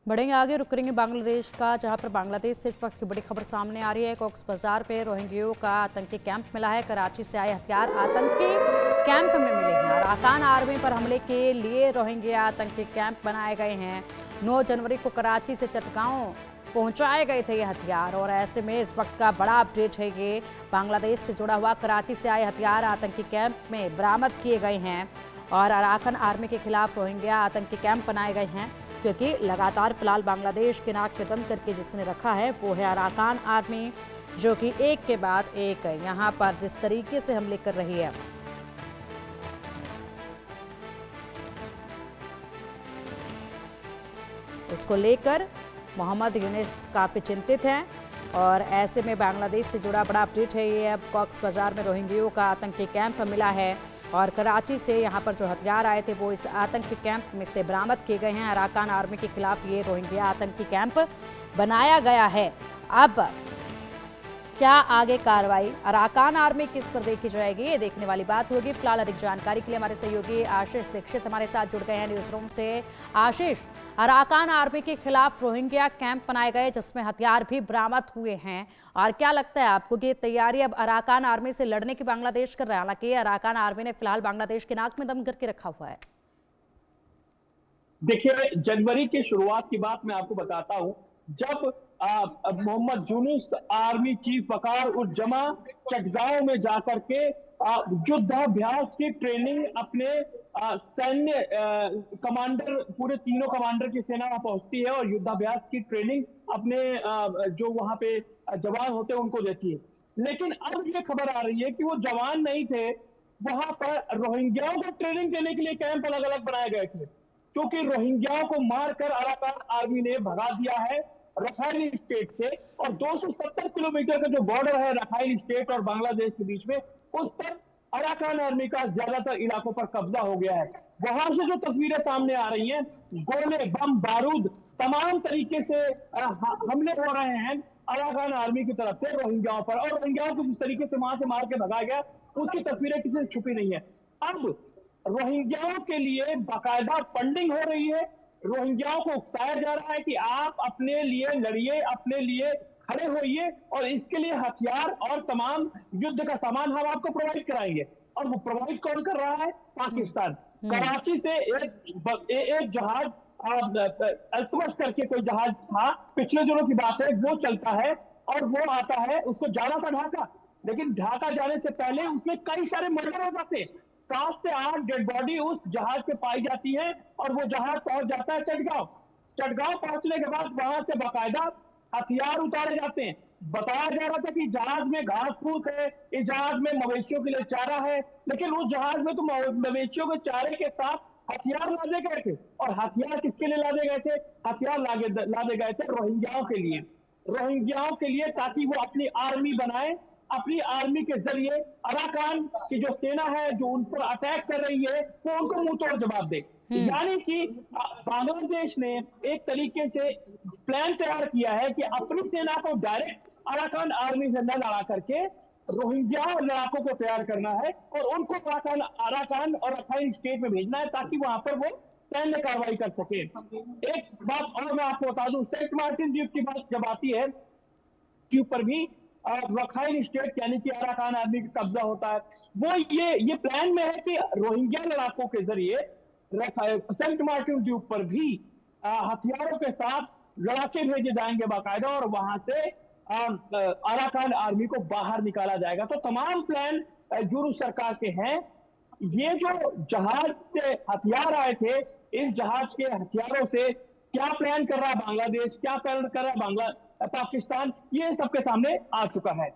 बढ़ेंगे आगे, रुक करेंगे बांग्लादेश का, जहां पर बांग्लादेश से इस वक्त की बड़ी खबर सामने आ रही है। कॉक्स बाजार पे रोहिंग्यों का आतंकी कैंप मिला है। कराची से आए हथियार आतंकी कैंप में मिले हैं। अराकान आर्मी पर हमले के लिए रोहिंग्या आतंकी कैंप बनाए गए हैं। 9 जनवरी को कराची से चटगांव पहुंचाए गए थे ये हथियार, और ऐसे में इस वक्त का बड़ा अपडेट है ये बांग्लादेश से जुड़ा हुआ। कराची से आए हथियार आतंकी कैंप में बरामद किए गए हैं और अराकान आर्मी के खिलाफ रोहिंग्या आतंकी कैंप बनाए गए हैं, क्योंकि लगातार फिलहाल बांग्लादेश के नाक पे दम करके जिसने रखा है वो है अराकान आर्मी, जो कि एक के बाद एक यहाँ पर जिस तरीके से हमले कर रही है। उसको लेकर मोहम्मद यूनिस काफ़ी चिंतित हैं और ऐसे में बांग्लादेश से जुड़ा बड़ा अपडेट है ये। अब कॉक्स बाजार में रोहिंग्यों का आतंकी कैंप मिला है और कराची से यहाँ पर जो हथियार आए थे वो इस आतंकी कैंप में से बरामद किए गए हैं। अराकान आर्मी के खिलाफ ये रोहिंग्या आतंकी कैंप बनाया गया है। अब क्या आगे कार्रवाई अराकान आर्मी किस पर देखी जाएगी, ये देखने वाली बात होगी। फिलहाल अधिक जानकारी के लिए हमारे सहयोगी आशीष दीक्षित हमारे साथ जुड़ गए हैं न्यूज रूम से। आशीष, अराकान आर्मी के खिलाफ रोहिंग्या कैंप बनाए गए जिसमें हथियार भी बरामद हुए हैं, और क्या लगता है आपको कि तैयारी अब अराकान आर्मी से लड़ने की बांग्लादेश कर रहा है? हालांकि अराकान आर्मी ने फिलहाल बांग्लादेश के नाक में दम करके रखा हुआ है। देखिए, जनवरी की शुरुआत की बात मैं आपको बताता हूं, जब मोहम्मद यूनुस आर्मी चीफ वकार उल जमा चटगांव में जाकर के युद्धाभ्यास की ट्रेनिंग अपने सैन्य कमांडर, पूरे तीनों कमांडर की सेना वहां पहुंचती है और युद्धाभ्यास की ट्रेनिंग अपने जो वहां पे जवान होते हैं उनको देती है। लेकिन अब ये खबर आ रही है कि वो जवान नहीं थे, वहां पर रोहिंग्याओं को ट्रेनिंग देने के लिए कैंप अलग अलग बनाए गए थे, क्योंकि रोहिंग्याओं को मारकर अराकान आर्मी ने भगा दिया है रखाइन स्टेट से, और 270 किलोमीटर का जो बॉर्डर है रखाइन स्टेट और बांग्लादेश के बीच में, उस पर अराकान आर्मी का ज्यादातर इलाकों पर कब्जा हो गया है। वहां से जो तस्वीरें सामने आ रही हैं, गोले, बम, बारूद, तमाम तरीके से हमले हो रहे हैं अराकान आर्मी की तरफ से रोहिंग्याओं पर, और रोहिंग्याओं को जिस तरीके से वहां से मार के भगाया गया उसकी तस्वीरें किसी से छुपी नहीं है। अब रोहिंग्याओं के लिए बाकायदा फंडिंग हो रही है। रोहिंग्याओं को उकसाया जा रहा है कि आप अपने लिए लड़िए, अपने लिए खड़े होइए, और इसके लिए हथियार और तमाम युद्ध का सामान हम आपको प्रोवाइड कराएंगे। और वो प्रोवाइड कौन कर रहा है? पाकिस्तान। कराची से एक जहाज अल्तमश करके कोई जहाज था, पिछले दिनों की बात है, वो चलता है और वो आता है, उसको जाना था ढाका, लेकिन ढाका जाने से पहले उसमें कई सारे मर्डर हो जाते हैं। 7 से 8 डेड बॉडी उस जहाज पे पाई जाती है और वो जहाज पहुंच जाता है चटगांव। चटगांव पहुंचने के बाद वहां से बाकायदा हथियार उतारे जाते हैं। बताया जा रहा था कि जहाज में घास फूस है, इस जहाज में मवेशियों के लिए चारा है, लेकिन उस जहाज में तो मवेशियों के चारे के साथ हथियार लादे गए थे। और हथियार किसके लिए लादे गए थे? हथियार लादे गए थे रोहिंग्याओं के लिए। रोहिंग्याओं के लिए, ताकि वो अपनी आर्मी बनाए, अपनी आर्मी के जरिए अराकान की जो सेना है जो उन पर अटैक कर रही है वो उनको मुंह तोड़ जवाब दे। यानी कि बांग्लादेश ने एक तरीके से प्लान तैयार किया है कि अपनी सेना को डायरेक्ट अराकान आर्मी से न लड़ा करके रोहिंग्या लड़ाकों को तैयार करना है और उनको अराकान और रखाइन स्टेट में भेजना है, ताकि वहां पर वो सैन्य कार्रवाई कर सके। एक बात और मैं आपको बता दूं, सेंट मार्टिन द्वीप की बात जब आती है, द्वीप पर भी रखाइन स्टेट यानी कि अराकान आर्मी का कब्जा होता है। वो ये प्लान में है कि रोहिंग्या लड़ाकों के जरिए सेंट मार्टिन द्वीप पर भी हथियारों के साथ लड़ाके भेजे जाएंगे बाकायदा, और वहां से अराकान आर्मी को बाहर निकाला जाएगा। तो तमाम प्लान यूनुस सरकार के हैं। ये जो जहाज से हथियार आए थे, इस जहाज के हथियारों से क्या प्लान कर रहा है बांग्लादेश, क्या प्लान कर रहा है पाकिस्तान, ये सबके सामने आ चुका है।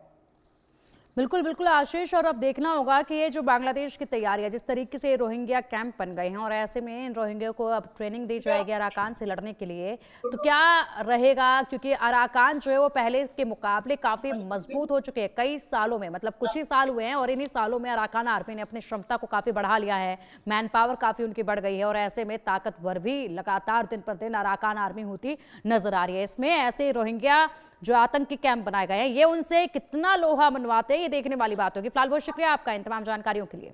बिल्कुल बिल्कुल आशीष, और अब देखना होगा कि ये जो बांग्लादेश की तैयारी है, जिस तरीके से रोहिंग्या कैंप बन गए हैं और ऐसे में इन रोहिंग्या को अब ट्रेनिंग दी जाएगी अराकान से लड़ने के लिए, तो क्या रहेगा? क्योंकि अराकान जो है वो पहले के मुकाबले काफी मजबूत हो चुके हैं कई सालों में, मतलब कुछ ही साल हुए हैं और इन्हीं सालों में अराकान आर्मी ने अपनी क्षमता को काफी बढ़ा लिया है, मैन पावर काफी उनकी बढ़ गई है, और ऐसे में ताकतवर भी लगातार दिन पर दिन अराकान आर्मी होती नजर आ रही है। इसमें ऐसे रोहिंग्या जो आतंकी कैंप बनाए गए हैं, ये उनसे कितना लोहा मनवाते हैं, ये देखने वाली बात होगी। फिलहाल बहुत शुक्रिया आपका इन तमाम जानकारियों के लिए।